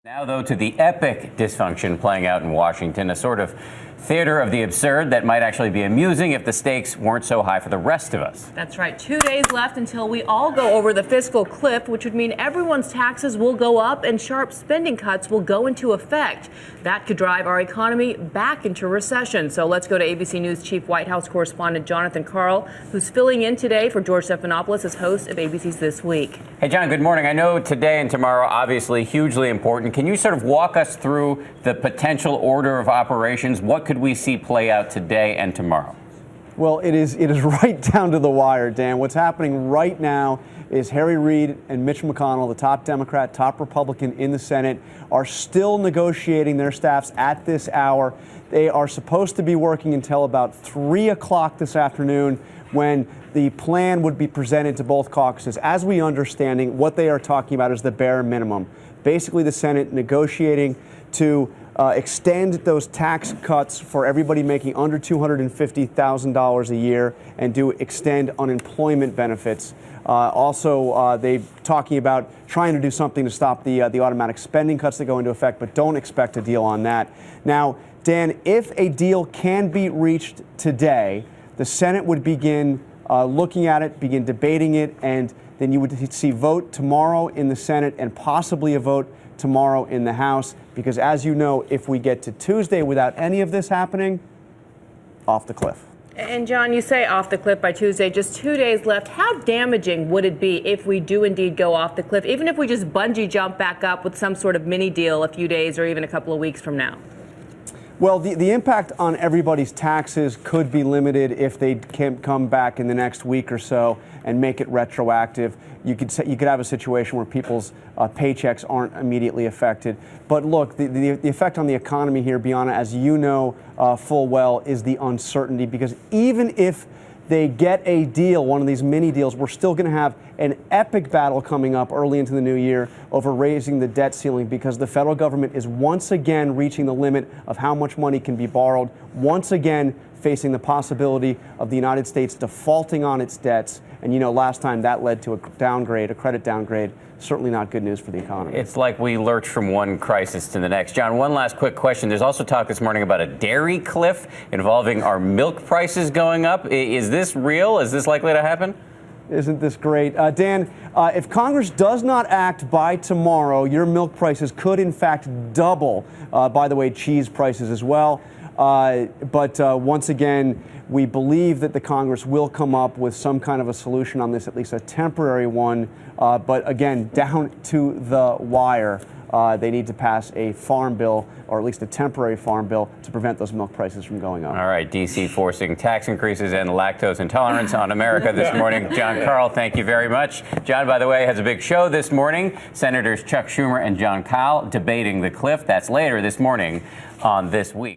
Now, though, to the epic dysfunction playing out in Washington, a sort of theater of the absurd that might actually be amusing if the stakes weren't so high for the rest of us. That's right. 2 days left until we all go over the fiscal cliff, which would mean everyone's taxes will go up and sharp spending cuts will go into effect. That could drive our economy back into recession. So let's go to ABC News Chief White House correspondent Jon Karl, who's filling in today for George Stephanopoulos as host of ABC's This Week. Hey, Jon, good morning. I know today and tomorrow, obviously, hugely important. Can you sort of walk us through the potential order of operations? What could we see play out today and tomorrow? Well, it is right down to the wire, Dan. What's happening right now is Harry Reid and Mitch McConnell, the top Democrat, top Republican in the Senate, are still negotiating their staffs at this hour. They are supposed to be working until about 3 o'clock this afternoon when the plan would be presented to both caucuses. As we understanding, what they are talking about is the bare minimum. Basically, the Senate negotiating to extend those tax cuts for everybody making under $250,000 a year and do extend unemployment benefits. They're talking about trying to do something to stop the automatic spending cuts that go into effect, but don't expect a deal on that. Now, Dan, if a deal can be reached today, the Senate would begin looking at it, begin debating it, and then you would see vote tomorrow in the Senate and possibly a vote tomorrow in the House, because as you know, if we get to Tuesday without any of this happening, off the cliff. And Jon, you say off the cliff by Tuesday, just 2 days left. How damaging would it be if we do indeed go off the cliff, even if we just bungee jump back up with some sort of mini deal a few days or even a couple of weeks from now? Well, the impact on everybody's taxes could be limited if they can come back in the next week or so and make it retroactive. You could have a situation where people's paychecks aren't immediately affected. But look, the effect on the economy here, Bianna, as you know full well, is the uncertainty. Because even if they get a deal, one of these mini deals, we're still going to have an epic battle coming up early into the new year over raising the debt ceiling, because the federal government is once again reaching the limit of how much money can be borrowed, once again facing the possibility of the United States defaulting on its debts. And you know, last time that led to a credit downgrade. Certainly not good news for the economy. It's like we lurch from one crisis to the next. Jon, one last quick question. There's also talk this morning about a dairy cliff involving our milk prices going up. Is this real? Is this likely to happen? Isn't this great? Dan, if Congress does not act by tomorrow, your milk prices could in fact double. By the way, cheese prices as well. But once again, we believe that the Congress will come up with some kind of a solution on this, at least a temporary one. But again, down to the wire. They need to pass a farm bill, or at least a temporary farm bill, to prevent those milk prices from going up. All right, D.C. forcing tax increases and lactose intolerance on America this morning. Jon Karl, thank you very much. Jon, by the way, has a big show this morning. Senators Chuck Schumer and Jon Karl debating the cliff. That's later this morning on This Week.